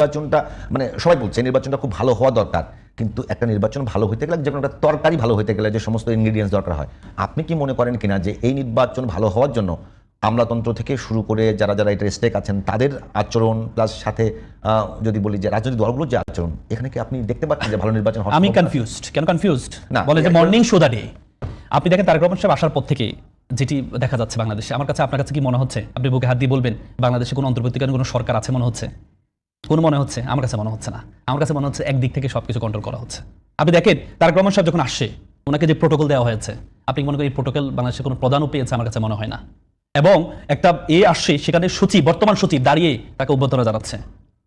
নির্বাচনটা মানে সবাই বলছে নির্বাচনটা খুব ভালো হওয়া দরকার, কিন্তু একটা নির্বাচন ভালো হইতে গেলে যেমন একটা তরকারি ভালো হইতে গেলে যে সমস্ত ইনগ্রিডিয়েন্টস দরকার হয়, আপনি কি মনে করেন কিনা যে এই নির্বাচন ভালো হওয়ার জন্য আমলাতন্ত্র থেকে শুরু করে যারা যারা এটা স্টেক আছেন তাদের আচরণ প্লাস সাথে যদি বলি যে রাজনৈতিক দলগুলোর যে আচরণ, এখানে কি আপনি দেখতে পাচ্ছেন যে ভালো নির্বাচন হবে? আমি কনফিউজড। কেন কনফিউজড? না বলে যে মর্নিং শো দা ডে। আপনি দেখেন তারেক রহমান সাহেব আসার পর থেকে যেটি দেখা যাচ্ছে বাংলাদেশে, আমার কাছে আপনার কাছে কি মনে হচ্ছে? আপনি বুকে হাত দিয়ে বলবেন বাংলাদেশে কোনো অন্তর্বর্তীকালীন কোনো সরকার আছে মনে হচ্ছে? কোন মনে হচ্ছে? আমার কাছে মনে হচ্ছে না। আমার কাছে মনে হচ্ছে একদিক থেকে সবকিছু কন্ট্রোল করা হচ্ছে। আপনি দেখেন তারেক রহমান সাহেব যখন আসছে ওনাকে যে প্রোটোকল দেওয়া হয়েছে, আপনি মনে করেন এই প্রোটোকল বাংলাদেশে কোনো প্রধানও পেয়েছে? আমার কাছে মনে হয় না। এবং একটা আসছে সেখানে সচিব, বর্তমান সচিব দাঁড়িয়ে তাকে অভ্যর্থনা জানাচ্ছে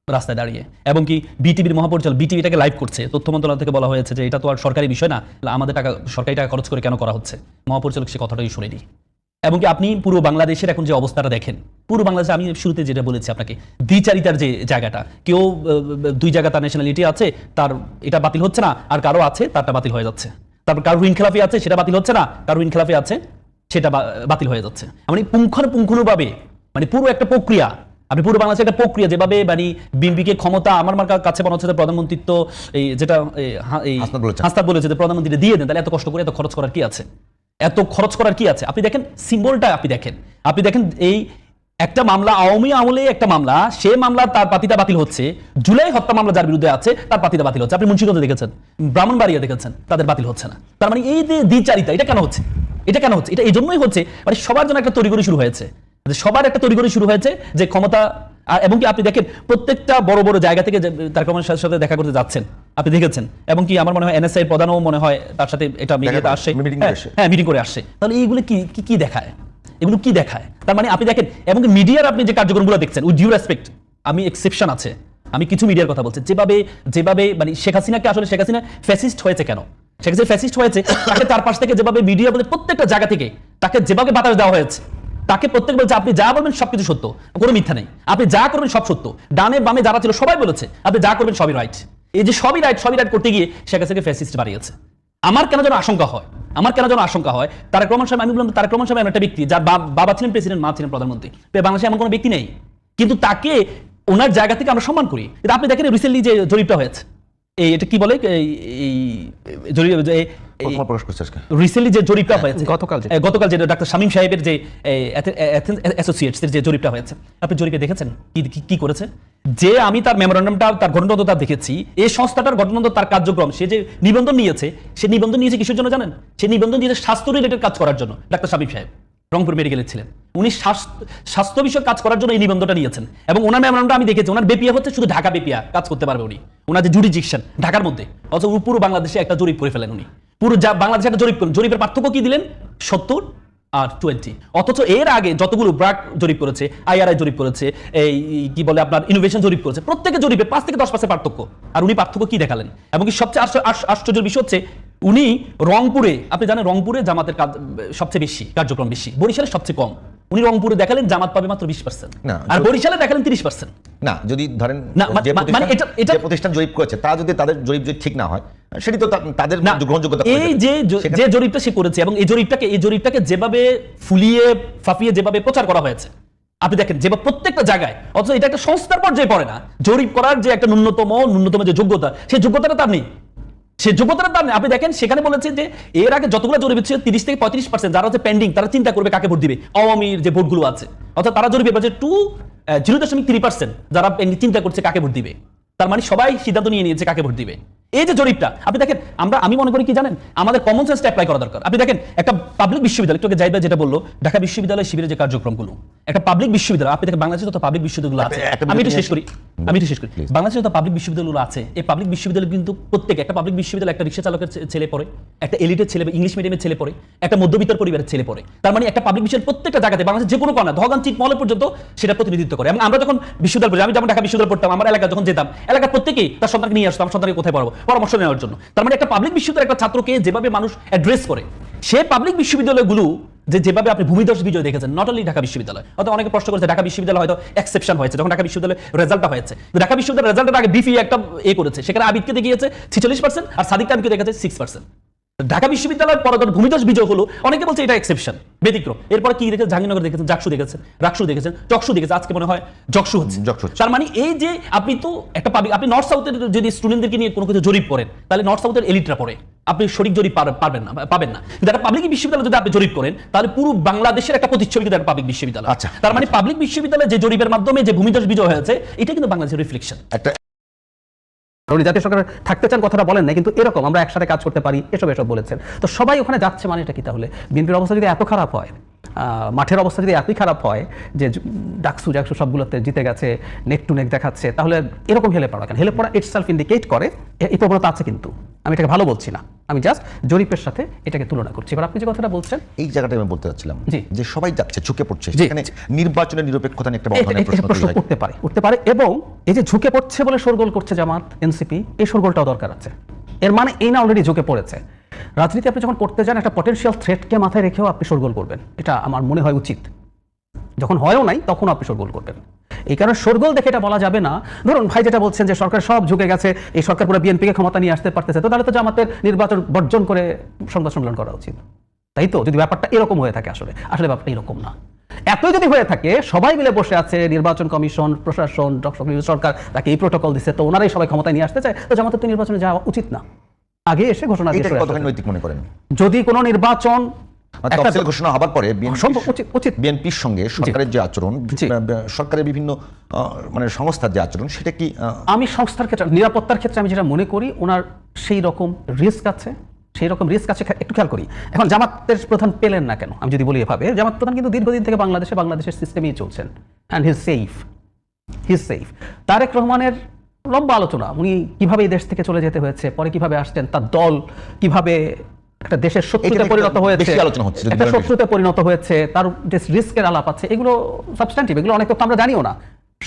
রাস্তায় দাঁড়িয়ে, এবং কি বিটিভির মহাপরিচালক বিটিভিটাকে লাইভ করছে। তথ্য মন্ত্রণালয় থেকে বলা হয়েছে যে এটা তো আর সরকারি বিষয় না, আমাদের টাকা সরকারি টাকা খরচ করে কেন করা হচ্ছে? মহাপরিচালক সে কথাটাই শুনেনি। এবং কি আপনি পুরো বাংলাদেশের এখন যে অবস্থাটা দেখেন, পুরো বাংলাদেশে আমি শুরুতে যেটা বলেছি আপনাকে, দ্বিচারিতার যে জায়গাটা, কেউ দুই জায়গা তার ন্যাশনালিটি আছে তার এটা বাতিল হচ্ছে না, আর কারো আছে তারটা বাতিল হয়ে যাচ্ছে। তারপর কারো ইনখিলাফি আছে সেটা বাতিল হচ্ছে না, কারো ইনখিলাফি আছে সেটা বাতিল হয়ে যাচ্ছে। মানে পুঙ্খানুপুঙ্খানুভাবে মানে পুরো একটা প্রক্রিয়া, আপনি পুরো বাংলাদেশের একটা প্রক্রিয়া যেভাবে মানে বিএনপিকে ক্ষমতা আমার কাছে মনে হচ্ছে যে প্রধানমন্ত্রিত্ব এই যেটা হাসনাত বলেছে যে প্রধানমন্ত্রী দিয়ে দেন, তাহলে এত কষ্ট করে এত খরচ করার কি আছে? এত খরচ করার কি আছে? আপনি দেখেন সিম্বলটা, আপনি দেখেন এই একটা মামলা, আওয়ামী আমলে একটা মামলা, সে মামলা তার পাতিটা বাতিল হচ্ছে। জুলাই হত্যা মামলা যার বিরুদ্ধে আছে তার পাতিটা বাতিল হচ্ছে। আপনি মুন্সিগঞ্জে দেখেছেন, ব্রাহ্মণবাড়িয়া দেখেছেন, তাদের বাতিল হচ্ছে না। তার মানে এই যে দ্বিচারিতা, এটা কেন হচ্ছে? এটা এই জন্যই হচ্ছে মানে সবার জন্য একটা তড়িঘড়ি শুরু হয়েছে, সবার একটা তড়িঘড়ি শুরু হয়েছে যে ক্ষমতা। এবং কি আপনি দেখেন প্রত্যেকটা বড় বড় জায়গা থেকে তারেক রহমানের সাথে দেখা করতে যাচ্ছেন, আপনি দেখেছেন। এবং কি আমার মনে হয় এনএসআই প্রধানও মনে হয় তার সাথে এটা মিডিয়াতে আসছে, হ্যাঁ মিটিং করে আসছে। তাহলে এইগুলো কি দেখায়? এগুলো কি দেখায়? তার মানে আপনি দেখেন, এবং মিডিয়ার আপনি যে কার্যক্রমগুলো দেখছেন, উইথ ডিউ রেসপেক্ট, আমি এক্সেপশন আছে, আমি কিছু মিডিয়ার কথা বলছি, যেভাবে মানে শেখ হাসিনাকে আসলে শেখ হাসিনা ফ্যাসিস্ট হয়েছে কেন? শেখ হাসিনা ফ্যাসিস্ট হয়েছে তাকে তার পাশ থেকে যেভাবে মিডিয়া বলে প্রত্যেকটা জায়গা থেকে তাকে যেভাবে বাতাস দেওয়া হয়েছে, তাকে প্রত্যেক বলছে আপনি যা বলবেন সবকিছু সত্য, কোনো মিথ্যা নেই, আপনি যা করবেন সব সত্য। ডানে বামে যারা ছিল সবাই বলেছে আপনি যা করবেন সবই রাইট। এই যে সবই রাইট করতে গিয়ে শেখ হাসিনাকে ফ্যাসিস্ট বানিয়েছে। আমার কেন যেন আশঙ্কা হয় তারেক রহমান সাহেব, আমি বললাম তারেক রহমান সাহেব একটা ব্যক্তি যার বাবা ছিলেন প্রেসিডেন্ট, মা ছিলেন প্রধানমন্ত্রী, বাংলাদেশে এমন কোনো ব্যক্তি নেই, কিন্তু তাকে ওনার জায়গা থেকে আমরা সম্মান করি। আপনি দেখেন রিসেন্টলি যে জরিপটা হয়েছে, এটা কি বলে রিসেন্টলি যে জরিপটা হয়েছে গতকাল যে ডাক্তার শামীম সাহেবের যে অ্যাসোসিয়েটস যে জরিপটা হয়েছে, আপনি জরিপে দেখেছেন কি করেছে? যে আমি তার মেমোরান্ডামটা, তার ঘটনাটা দেখেছি, এই সংস্থাটার ঘটনাটা, তার কার্যক্রম, সে যে নিবন্ধন নিয়েছে, কিসের জন্য জানেন? সে নিবন্ধন নিয়েছে স্বাস্থ্য রিলেটেড কাজ করার জন্য। ডাক্তার শামীম সাহেব রংপুর মেডিকেলে ছিলেন, উনি স্বাস্থ্য বিষয়ক কাজ করার জন্য এই নিবন্ধনটা নিয়েছেন। এবং ওনার মেমোরান্ডামটা আমি দেখেছি, ওনার বেপিয়া হচ্ছে শুধু ঢাকা বেপিয়া কাজ করতে পারবে উনি, ওনার যে জুরিডিকশন ঢাকার মধ্যে, অথচ পুরো বাংলাদেশে একটা জরিপ করে ফেলেন উনি, পুরো বাংলাদেশে একটা জরিপ করেন। জরিপের পার্থক্য কি দিলেন? 70 আর 20। অথচ এর আগে যতগুলো ব্র্যাক জরিপ করেছে, আইআরআই জরিপ করেছে, এই কি বলে আপনার ইনোভেশন জরিপ করেছে, প্রত্যেকে জরিপে 5 থেকে 10% পার্থক্য। আর উনি পার্থক্য কি দেখালেন? এবং কি সবচেয়ে আশ্চর্যের বিষয় হচ্ছে উনি রংপুরে, আপনি জানেন রংপুরে জামাতের সবচেয়ে বেশি কার্যক্রম, বেশি, বরিশালে সবচেয়ে কম। উনি রংপুরে দেখালেন জামাত পাবে মাত্র 20%, আর বরিশালে দেখালেন 30%। না, যদি ধরেন যে প্রতিষ্ঠান জরিপ করেছে তা যদি তাদের জরিপ যদি ঠিক না হয়, সেটি তো তাদের গ্রহণযোগ্যতা। এই যে জরিপটা সে করেছে এবং এই জরিপটাকে যেভাবে ফুলিয়ে ফাঁপিয়ে যেভাবে প্রচার করা হয়েছে, আপনি দেখেন যেভাবে প্রত্যেকটা জায়গায়, অথচ এটা একটা সংস্থার পর্যায়ে পড়ে না। জরিপ করার যে একটা ন্যূনতম যে যোগ্যতা, সেই যোগ্যতাটা তার নেই। আপনি দেখেন সেখানে বলেছে যে এর আগে যতগুলো জরিপ ছিল 30 থেকে 35%, যারা হচ্ছে পেন্ডিং, তারা চিন্তা করবে কাকে ভোট দিবে, আওয়ামীর যে ভোটগুলো আছে, অর্থাৎ তারা জরিপে বলেছে 0.3% যারা চিন্তা করছে কাকে ভোট দিবে। তার মানে সবাই সিদ্ধান্ত নিয়ে নিয়েছে কাকে ভোট দিবে। এই যে জরিপটা আপনি দেখেন, আমি মনে করি কি জানেন, আমাদের কমন সেন্সটা অ্যাপ্লাই করা দরকার। আপনি দেখেন একটা পাবলিক বিশ্ববিদ্যালয়, একটু জাহিদ ভাই যেটা বললো, ঢাকা বিশ্ববিদ্যালয় শিবিরের যে কার্যক্রমগুলো, একটা পাবলিক বিশ্ববিদ্যালয়, আপনি দেখেন বাংলাদেশে যত পাবলিক বিশ্ববিদ্যালয়গুলো আছে, আমি একটু শেষ করি, বাংলাদেশে যত পাবলিক বিশ্ববিদ্যালয়গুলো আছে, এই পাবলিক বিশ্ববিদ্যালয় কিন্তু প্রত্যেক একটা পাবলিক বিশ্ববিদ্যালয় একটা রিক্সা চালকের ছেলে পড়ে, একটা এলিটের ছেলে, ইংলিশ মিডিয়ামের ছেলে পড়ে, একটা মধ্যবিত্ত পরিবারের ছেলে পড়ে। তার মানে একটা পাবলিক বিশ্ববিদ্যালয় প্রত্যেকটা জায়গাতে বাংলাদেশে যে কোনো কর্নার, ধগান চিটমহল পর্যন্ত সেটা প্রতিনিধিত্ব করে। এবং আমরা যখন বিশ্ববিদ্যালয় পড়ি, আমি যেমন ঢাকা বিশ্ববিদ্যালয় পড়তাম, আমার এলাকা যখন যেতাম, এলাকার প্রত্যেকেই তার সন্তানকে নিয়ে আসতো, আমার সন্তানকে কোথায় পড়াবো, পরামর্শ নেওয়ার জন্য। তার মানে একটা পাবলিক বিশ্ববিদ্যালয় একটা ছাত্রকে যেভাবে মানুষ অ্যাড্রেস করে, সে পাবলিক বিশ্ববিদ্যালয়গুলো যেভাবে আপনি ভূমিধস বিজয় দেখেছেন, নট অনলি ঢাকা বিশ্ববিদ্যালয়, হয়তো অনেকে প্রশ্ন করেছে ঢাকা বিশ্ববিদ্যালয় হয়তো এক্সেপশন হয়েছে যখন ঢাকা বিশ্ববিদ্যালয়ের রেজাল্টটা হয়েছে। ঢাকা বিশ্ববিদ্যালয়ের রেজাল্টের আগে বিফি একটা করেছে, সেখানে আবিদকে দেখিয়েছে 46% আর সাদিক কামকে দেখাচ্ছে 6%। ঢাকা বিশ্ববিদ্যালয়ের পরে ভূমিধস বিজয় হলো, অনেকে বলছে এটা এক্সেপশন, ব্যতিক্রম। এরপরে কি দেখেছেন? জাহাঙ্গীরনগর দেখেছেন, জাকসু দেখেছেন, রাকসু দেখেছেন, চকসু দেখেছেন, আজকে মনে হয় জকসু হচ্ছে। তার মানে এই যে আপনি তো একটা পাবলিক, আপনি নর্থ সাউথের যদি স্টুডেন্টদেরকে নিয়ে কোনো কিছু জরিপ করেন, তাহলে নর্থ সাউথের এলিটরা পড়ে, আপনি সঠিক জরিপ পাবেন না। কিন্তু একটা পাবলিক বিশ্ববিদ্যালয় যদি আপনি জরিপ করেন, তাহলে পুরো বাংলাদেশের একটা প্রতিচ্ছবি কিন্তু একটা পাবলিক বিশ্ববিদ্যালয়। আচ্ছা, তার মানে পাবলিক বিশ্ববিদ্যালয়ে যে জরিপের মাধ্যমে যে ভূমিধস বিজয় হয়েছে, এটা কিন্তু বাংলাদেশের রিফ্লেকশন। উনি জাতীয় সরকার থাকতে চান কথাটা বলেন না, কিন্তু এরকম আমরা একসাথে কাজ করতে পারি এসব বলেছেন। তো সবাই ওখানে যাচ্ছে মানে এটা কি? তাহলে বিএনপির অবস্থা যদি এত খারাপ হয়, মাঠের অবস্থা যদি এতই খারাপ হয় যে ডাকসু জাকসু সবগুলোতে জিতে গেছে, নেক টু নেক দেখাচ্ছে, তাহলে এরকম হেলে পড়া কেন? হেলে পড়া ইটসেলফ ইন্ডিকেট করে এই প্রবণতা আছে, কিন্তু আমি এটাকে ভালো বলছি না, আমি জাস্ট জরিপের সাথে এটাকে তুলনা করছি। এবার আপনি যে কথাটা বলছেন, এই জায়গাটা আমি বলতে চাচ্ছিলাম যে সবাই যাচ্ছে, ঝুঁকে পড়ছে, জি, সেখানে নির্বাচনের নিরপেক্ষতা নিয়ে একটা বড় ধরনের প্রশ্ন উঠতে পারে এবং এই যে ঝুঁকে পড়ছে বলে শোরগোল করছে জামাত, এনসিপি, এই শোরগোলটাও দরকার আছে। এর মানে এই না অলরেডি ঝুঁকে পড়েছে। রাজনীতি আপনি যখন করতে যান, একটা পটেনশিয়াল থ্রেটকে মাথায় রেখেও আপনি শোরগোল করবেন, এটা আমার মনে হয় উচিত। যখন হয়ও নাই তখন আপনি শোরগোল করবেন। এই কারণে শোরগোল দেখে এটা বলা যাবে না। ধরুন ভাই যেটা বলছেন যে সরকার সব ঝুঁকে গেছে, এই সরকার পুরো বিএনপিকে ক্ষমতা নিয়ে আসতে পারতেছে, তো তাহলে তো জামাতের নির্বাচন বর্জন করে সংবাদ সম্মেলন করা উচিত, তাই তো? যদি ব্যাপারটা এরকম হয়ে থাকে, আসলে ব্যাপারটা এরকম না। এতই যদি হয়ে থাকে, সবাই মিলে বসে আছে, নির্বাচন কমিশন, প্রশাসন, সরকার তাকে এই প্রোটোকল দিচ্ছে, তো ওনারাই সবাই ক্ষমতায় নিয়ে আসতে চায়, তো জামাতের তো নির্বাচনে যাওয়া উচিত না। আগে এসে ঘোষণা দিয়ে নৈতিক মনে করেন যদি কোনো নির্বাচন তফসিল ঘোষণা হবার পরে বিএনপির সঙ্গে সরকারের যে আচরণ, সরকারের বিভিন্ন মানে সংস্থার যে আচরণ, সেটা কি? আমি সংস্থার ক্ষেত্রে, নিরাপত্তার ক্ষেত্রে আমি যেটা মনে করি, ওনার সেই রকম রিস্ক আছে, একটু খেয়াল করি। এখন জামাতের প্রধান পেলেন না কেন? আমি যদি বলি এভাবে, জামাত প্রধান কিন্তু দীর্ঘদিন থেকে বাংলাদেশের সিস্টেমেই চলছেন, and he is safe. Tarek রহমানের লম্বা আলোচনা, উনি কিভাবে এই দেশ থেকে চলে যেতে হয়েছে, পরে কিভাবে আসছেন, তার দল কিভাবে একটা দেশের শত্রুতে পরিণত হয়েছে, একটা শত্রুতে পরিণত হয়েছে, তার যে রিস্কের আলাপ আছে, এগুলো সাবস্ট্যান্টিভ, এগুলো অনেক তো আমরা জানিও না,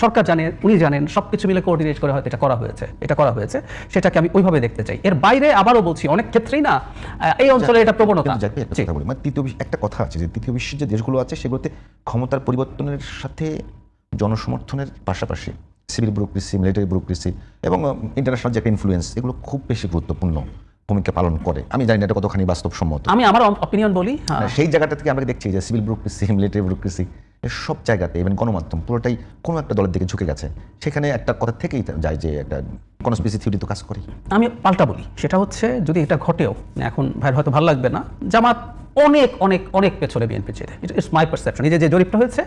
সরকার জানে, উনি জানেন, সবকিছু মিলে কোঅর্ডিনেট করে হয়তো এটা করা হয়েছে, সেটাকে আমি ওইভাবে দেখতে চাই। এর বাইরে আবারও বলছি, অনেক ক্ষেত্রেই না এই অঞ্চলে এটা প্রবণতা। একটা কথা আছে যে তৃতীয় বিশ্বের যে দেশগুলো আছে, সেগুলোতে ক্ষমতার পরিবর্তনের সাথে জনসমর্থনের পাশাপাশি সিভিল ব্যুরোক্রেসি, মিলিটারি ব্যুরোক্রেসি এবং ইন্টারন্যাশনাল যে একটা ইনফ্লুয়েন্স, এগুলো খুব বেশি গুরুত্বপূর্ণ ভূমিকা পালন করে। আমি জানি না এটা কতখানি বাস্তবসম্মত। আমি আমার অপিনিয়ন বলি, সেই জায়গাটা থেকে আমরা দেখছি যে সিভিল ব্যুরোক্রেসি, মিলিটারি ব্যুরোক্রেসি, সব জায়গাতে, ইভেন গণমাধ্যম, পুরোটাই কোনো একটা দলের দিকে ঝুঁকে গেছে। সেখানে একটা কথা থেকেই যায় যে একটা কনস্পিরেসি থিওরি তো কাজ করে। আমি পাল্টা বলি, সেটা হচ্ছে যদি এটা ঘটেও, এখন ভাইয়ের হয়তো ভালো লাগবে না, জামাত অনেক অনেক অনেক পেছনে বিএনপি চেয়ে, ইটস মাই পারসেপশন। এই যে জরিপটা হয়েছে,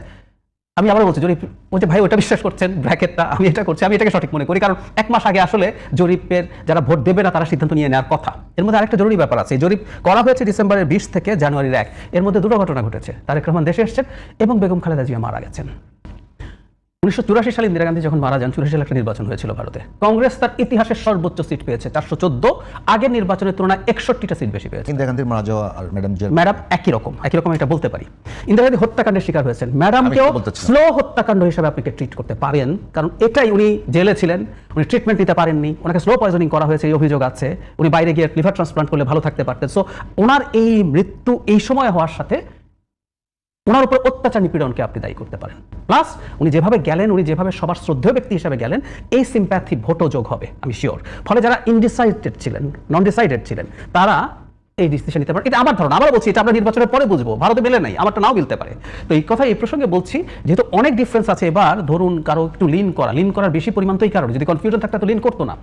আমি আবার বলছি, জরিপ বলছে ভাই ওটা বিশ্বাস করছেন, ব্র্যাকেটটা আমি এটা করছি, আমি এটাকে সঠিক মনে করি, কারণ 1 মাস আগে আসলে জরিপের যারা ভোট দেবে না, তারা সিদ্ধান্ত নিয়ে নেওয়ার কথা। এর মধ্যে আরেকটা জরুরি ব্যাপার আছে, জরিপ করা হয়েছে ডিসেম্বরের 20 থেকে জানুয়ারির 1, এর মধ্যে 2টো ঘটনা ঘটেছে। তারেক রহমান দেশে এসেছেন এবং বেগম খালেদা জিয়া মারা গেছেন। 1984 সালে ইন্দিরা গান্ধী যখন মারা যান, 84 সালে একটা নির্বাচন হয়েছিল ভারতে, কংগ্রেস তার ইতিহাসের সর্বোচ্চ সিট পেয়েছে, 414, আগের নির্বাচনের তুলনায় 61টা সিট বেশি পেয়েছে। ইন্দিরা গান্ধীর মারা যাওয়া আর ম্যাডাম একই রকম এটা বলতে পারি। ইন্দিরা গান্ধী হত্যাকাণ্ডের শিকার হয়েছেন, ম্যাডামকেও স্লো হত্যাকাণ্ড হিসেবে আপনি ট্রিট করতে পারেন, কারণ এটাই, উনি জেলে ছিলেন, উনি ট্রিটমেন্ট দিতে পারেননি, ওনাকে স্লো পয়জনিং করা হয়েছে, এই অভিযোগ আছে, উনি বাইরে গিয়ে লিভার ট্রান্সপ্লান্ট করলে ভালো থাকতে পারতেন। সো ওনার এই মৃত্যু এই সময় হওয়ার সাথে ওনার উপর অত্যাচার নিপীড়নকে আপনি দায়ী করতে পারেন। প্লাস উনি যেভাবে গেলেন, উনি যেভাবে সবার শ্রদ্ধেয় ব্যক্তি হিসেবে গেলেন, এই সিম্প্যাথি ভোটও যোগ হবে আমি শিওর। ফলে যারা নন ডিসাইডেড ছিলেন, তারা এই ডিসিশন নিতে পারেন। এটা আমার ধারণা, আবার বলছি, এটা আমরা নির্বাচনের পরে বুঝবো, ভারতে মেলে নাই, আমারটা নাও মিলতে পারে। তো এই কথা এই প্রসঙ্গে বলছি, যেহেতু অনেক ডিফারেন্স আছে। এবার ধরুন কারো একটু লিন করার বেশি পরিমাণ, তো এই কারণে যদি কনফিউশন থাকতো তো লিন করতো না,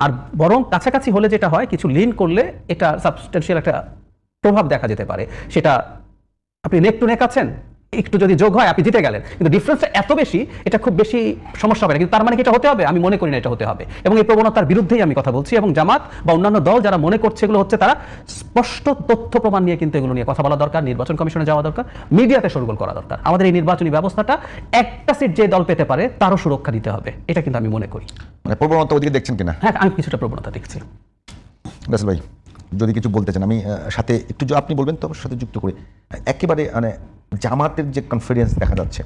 আর বরং কাছাকাছি হলে যেটা হয়, কিছু লিন করলে এটা সাবস্টেন্সিয়াল একটা প্রভাব দেখা যেতে পারে। সেটা আপনি নেক টু নেক আছেন, একটু যদি যোগ হয় আপনি জিতে গেলেন, কিন্তু ডিফারেন্সটা এত বেশি, এটা খুব বেশি সমস্যা হবে না। কিন্তু তার মানে কি এটা হতে হবে? আমি মনে করি না এটা হতে হবে, এবং এই প্রবণতার বিরুদ্ধেই আমি কথা বলছি। এবং জামাত বা অন্যান্য দল যারা মনে করছে এগুলো হচ্ছে, তারা স্পষ্ট তথ্য প্রমাণ নিয়ে কিন্তু এগুলো নিয়ে কথা বলা দরকার, নির্বাচন কমিশনে যাওয়া দরকার, মিডিয়াতে শোরগোল করা দরকার। আমাদের এই নির্বাচনী ব্যবস্থাটা একটা সিট যে দল পেতে পারে তারও সুরক্ষা দিতে হবে, এটা কিন্তু আমি মনে করি। মানে প্রবণতা ওদিকে দেখছেন কিনা? হ্যাঁ, আমি কিছুটা প্রবণতা দেখছি। রাসেল ভাই যদি কিছু বলতে চান, আমি সাথে একটু আপনি বলবেন, তো সাথে যুক্ত করে একেবারে মানে জামাতের যে কনফিডেন্স দেখা যাচ্ছে,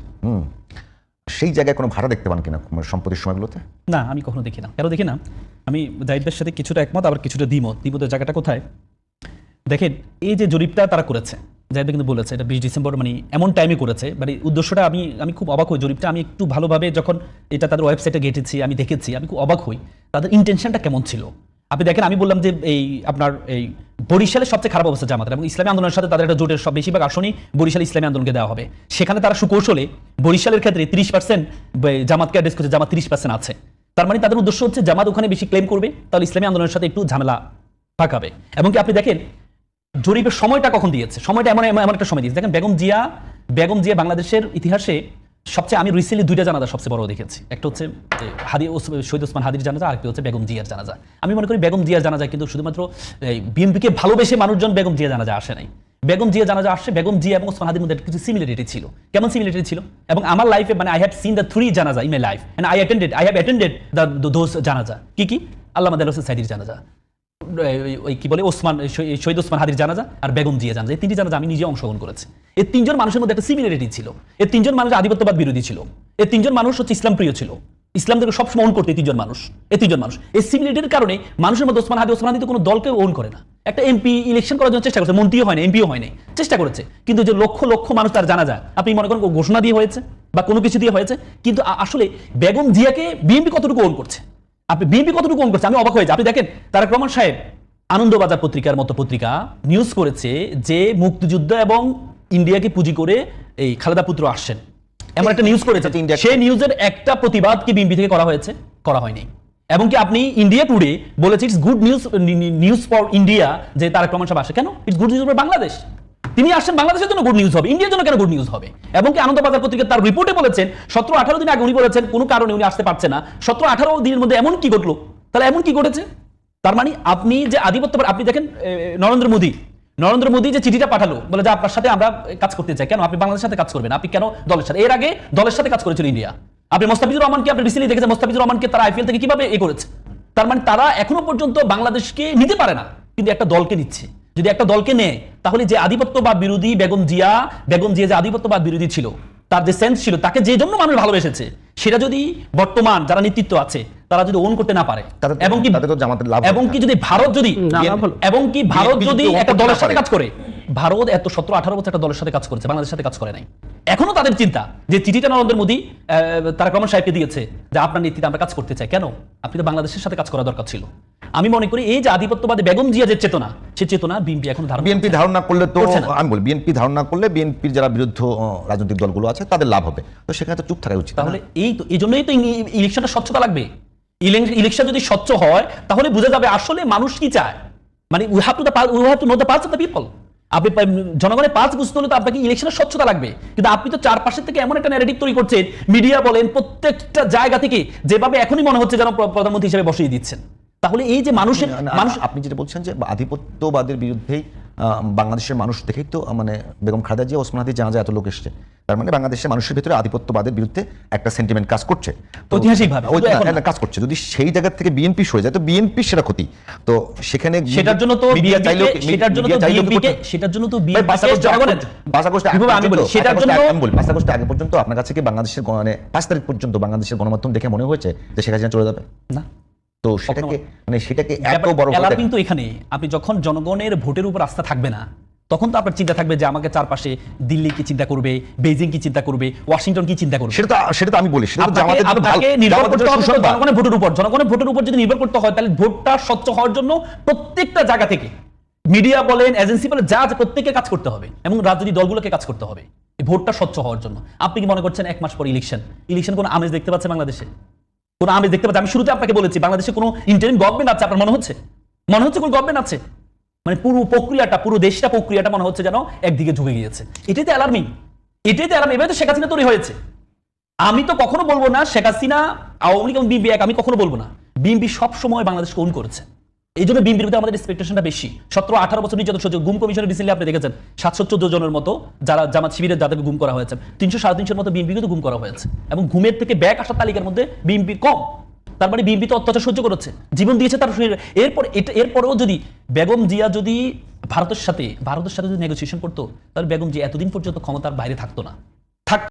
সেই জায়গায় কোনো ভাড়া দেখতে পান কিনা সম্প্রতির সময়গুলোতে? না, আমি কখনো দেখি না। কেন দেখি না? আমি জাহিদের সাথে কিছুটা একমত, আবার কিছুটা দ্বিমতের জায়গাটা কোথায় দেখেন, এই যে জরিপটা তারা করেছে, জাহিদ কিন্তু বলেছে এটা 20 ডিসেম্বর, মানে এমন টাইমে করেছে, মানে উদ্দেশ্যটা আমি খুব অবাক হই। জরিপটা আমি একটু ভালোভাবে যখন এটা তাদের ওয়েবসাইটে ঘেটেছি, আমি দেখেছি, আমি খুব অবাক হই তাদের ইন্টেনশনটা কেমন ছিল। আপনি দেখেন, আমি বললাম যে এই আপনার এই বরিশালের সবচেয়ে খারাপ অবস্থা জামাতের, এবং ইসলামী আন্দোলনের সাথে তাদের একটা জোটের সব বেশিরভাগ আসনই বরিশাল ইসলামী আন্দোলনকে দেওয়া হবে। সেখানে তারা সুকৌশলে বরিশালের ক্ষেত্রে 30% জামাতকে অ্যাড্রেস করছে, জামাত 30% আছে। তার মানে তাদের উদ্দেশ্য হচ্ছে জামাত ওখানে বেশি ক্লেম করবে, তাহলে ইসলামী আন্দোলনের সাথে একটু ঝামেলা পাকাবে। এবং কি আপনি দেখেন জরিপের সময়টা কখন দিয়েছে, সময়টা এমন এমন একটা সময় দিয়েছে। দেখেন বেগম জিয়া বাংলাদেশের ইতিহাসে সবচেয়ে, আমি রিসেন্টলি 2টা জানাজা সবচেয়ে বড় দেখেছি। একটা হচ্ছে শহীদ ওসমান হাদির জানাজা, আরেকটা হচ্ছে বেগম জিয়ার জানাজা। আমি মনে করি বেগম জিয়ার জানাজা কিন্তু শুধুমাত্র বিএনপিকে ভালোবেসে মানুষজন বেগম জিয়া জানাজা আসে নাই। বেগম জিয়া জানাজা আসছে, বেগম জিয়া এবং ওসমান হাদির মধ্যে কিছু সিমিলারিটি ছিল। কেমন সিমিলারিটি ছিল? এবং আমার লাইফে মানে আই হ্যাভ সিন দ্য 3 জানাজা in my life and I have attended those জানাজা। কি আল্লামা দেলোয়ার হোসেন সাইদির জানাজা, ওই কি বলে শহীদ ওসমান হাদির জানাজা আর বেগম জিয়া জানাজা, এই 3টি জানাজা আমি নিজে অংশগ্রহণ করেছি। এই 3জন মানুষের মধ্যে একটা সিমিলারিটি ছিল। এই 3জন মানুষ আধিপত্যবাদ বিরোধী ছিল। এই 3জন মানুষ হচ্ছে ইসলাম প্রিয় ছিল, ইসলাম থেকে সবসময় ওন করতে এই 3জন মানুষ। এই সিমিলারিটির কারণে মানুষের মধ্যে ওসমান হাদি তো কোনো দলকে ওন করে না। একটা এমপি ইলেকশন করার জন্য চেষ্টা করছে, মন্ত্রীও হয় না, এমপিও হয় নাই, চেষ্টা করেছে। কিন্তু যে লক্ষ লক্ষ মানুষ তার জানাজা, আপনি মনে করেন ঘোষণা দিয়ে হয়েছে বা কোনো কিছু দিয়ে হয়েছে, কিন্তু আসলে বেগম জিয়াকে বিএনপি কতটুকু ওন করছে, বিএনপি কতটুকু ওন করছে, আমি অবাক হয়েছি। আপনি দেখেন তারেক রহমান সাহেব আনন্দবাজার পত্রিকার মতো পত্রিকা নিউজ করেছে যে মুক্তিযুদ্ধ এবং ইন্ডিয়াকে পুঁজি করে এই খালেদা পুত্র আসছেন, এমন একটা নিউজ করেছে। সেই নিউজের একটা প্রতিবাদ কি বিএনপি থেকে করা হয়েছে? করা হয়নি। এবং কি আপনি ইন্ডিয়া টুডে বলেছে it's good news for India যে তারেক রহমান সাহেব আসে। কেন? It's good news for Bangladesh. তিনি আসছেন বাংলাদেশের জন্য গুড নিউজ হবে, ইন্ডিয়ার জন্য কেন গুড নিউজ হবে? এবং কি আনন্দবাজার পত্রিকা তার রিপোর্টে বলেছেন 17-18 দিন আগে উনি বলেছেন কোনো কারণে উনি আসতে পারছে না। 17-18 দিনের মধ্যে এমন কি ঘটলো? তাহলে এমন কি ঘটেছে? তার মানে আপনি যে আধিপত্য, আপনি দেখেন নরেন্দ্র মোদী যে চিঠিটা পাঠালো, বলে যে আপনার সাথে আমরা কাজ করতে চাই। কেন? আপনি বাংলাদেশের সাথে কাজ করবেন, আপনি কেন দলের সাথে? এর আগে দলের সাথে কাজ করেছিল ইন্ডিয়া। আপনি মোস্তাফিজুর রহমানকে আপনি রিসেন্টলি দেখেছেন, মোস্তাফিজুর রহমানকে তারা আইপিএল থেকে কিভাবে করেছে। তার মানে তারা এখনো পর্যন্ত বাংলাদেশকে নিতে পারে না, কিন্তু একটা দলকে নিচ্ছে। যদি একটা দলকে নেয় তাহলে যে আধিপত্যবাদ বিরোধী বেগম জিয়া যে আধিপত্যবাদ বিরোধী ছিল, তার যে সেন্স ছিল, তাকে যে জন্য মানুষ ভালোবেসেছে, সেটা যদি বর্তমান যারা নেতৃত্ব আছে তারা যদি ওন করতে না পারে, এবং কি যদি ভারত যদি একটা দলের সাথে কাজ করে, ভারত এত 17-18 বছর একটা দলের সাথে কাজ করেছে, বাংলাদেশের সাথে কাজ করে নাই। এখনো তাদের চিন্তা যে চিঠিটা নরেন্দ্র মোদী তারেক রহমান সাহেবকে দিয়েছে যে আপনার নেতৃত্বে আমরা কাজ করতে চাই। কেন? আপনি তো বাংলাদেশের সাথে কাজ করা দরকার ছিল। আমি মনে করি এই যে আধিপত্যবাদী বেগম জিয়া যে চেতনা, সে চেতনা বিএনপি এখন ধারণা করলে তো আমি বলি বিএনপি ধারণা করলে বিএনপির যারা বিরুদ্ধ রাজনৈতিক দলগুলো আছে তাদের লাভ হবে, তো সেখানে তো চুপ থাকা উচিত। তাহলে এই জন্যই তো ইলেকশনটা স্বচ্ছতা লাগবে। ইলেকশন যদি স্বচ্ছ হয় তাহলে বোঝা যাবে আসলে মানুষ কি চায়। মানে we have to know the pulse of the people. আপনি জনগণের পালস বুঝতে হলে তো আপনাকে ইলেকশনের স্বচ্ছতা লাগবে। কিন্তু আপনি তো চারপাশের থেকে এমন একটা ন্যারেটিভ তৈরি করছেন, মিডিয়া বলেন প্রত্যেকটা জায়গা থেকে, যেভাবে এখনই মনে হচ্ছে যেন প্রধানমন্ত্রী হিসেবে বসিয়ে দিচ্ছেন। তাহলে এই যে মানুষ আপনি যেটা বলছেন যে আধিপত্যবাদের বিরুদ্ধেই বাংলাদেশের মানুষ দেখেই তো মানে বেগম খালেদা জিয়া, ওসমান হাদির জানাজা এত লোক এসছে। তার মানে বাংলাদেশের মানুষের ভিতরে আধিপত্যবাদের বিরুদ্ধে একটা সেন্টিমেন্ট কাজ করছে, ঐতিহাসিকভাবে কাজ করছে। যদি সেই জায়গা থেকে বিএনপি সরে যায় তো বিএনপি সেটা ক্ষতি। তো সেখানে সেটার জন্য তো আগে পর্যন্ত আপনার কাছে কি বাংলাদেশের 5 তারিখ পর্যন্ত বাংলাদেশের গণমাধ্যম দেখে মনে হয়েছে যে শেখ হাসিনা চলে যাবে? না। তো সেটাকে এত বড় কিন্তু এখানে আপনি যখন জনগণের ভোটের উপর আস্থা থাকবে না, তখন তো আপনার চিন্তা থাকবে যে আমাকে চারপাশে দিল্লি কি চিন্তা করবে, বেইজিং কি চিন্তা করবে, ওয়াশিংটন কি চিন্তা করবে। সেটা তো আমি বলি জনগণের ভোটের উপর যদি নির্ভর করতে হয়, তাহলে ভোটটা স্বচ্ছ হওয়ার জন্য প্রত্যেকটা জায়গা থেকে মিডিয়া বলেন, এজেন্সি বলেন, যা প্রত্যেককে কাজ করতে হবে এবং রাজনৈতিক দলগুলোকে কাজ করতে হবে এই ভোটটা স্বচ্ছ হওয়ার জন্য। আপনি কি মনে করছেন 1 মাস পর ইলেকশন কোন আমেজ দেখতে পাচ্ছে বাংলাদেশে? কোন আমেজ দেখতে পাচ্ছে? আমি শুরুতে আপনাকে বলেছি বাংলাদেশে কোনো ইন্টারিম গভর্নমেন্ট আছে আপনার মনে হচ্ছে কোন গভর্নমেন্ট আছে? মানে পুরো দেশটা প্রক্রিয়াটা মনে হচ্ছে যেন একদিকে ঝুঁকে গিয়েছে। এটাই অ্যালার্মিং। এভাবে তো শেখ হাসিনা তৈরি হয়েছে। আমি তো কখনো বলবো না শেখ হাসিনা, আওয়ামী লীগ এবং বিএনপি এক, আমি কখনো বলবো না। বিএনপি সবসময় বাংলাদেশকে ওন করেছে, এই জন্য বিএনপির বিরুদ্ধে আমাদের এক্সপেকটেশনটা বেশি। 17-18 বছর নির্যাতন সহ্য। গুম কমিশনের রিসেন্টলি আপনি দেখেছেন 714 জনের মতো যারা জামাত শিবিরের যাদেরকে গুম করা হয়েছে, 300-350 মতো বিএনপিকে তো গুম করা হয়েছে, এবং ঘুমের থেকে ব্যাক আসার তালিকার মধ্যে বিএনপি কম। তার মানে বিএনপি তো অত্যাচার সহ্য করেছে, জীবন দিয়েছে তার শরীরে। এরপরেও যদি বেগম জিয়া যদি ভারতের সাথে যদি নেগোসিয়েশন করতো, তাহলে বেগম জিয়া এতদিন পর্যন্ত ক্ষমতার বাইরে থাকতো না।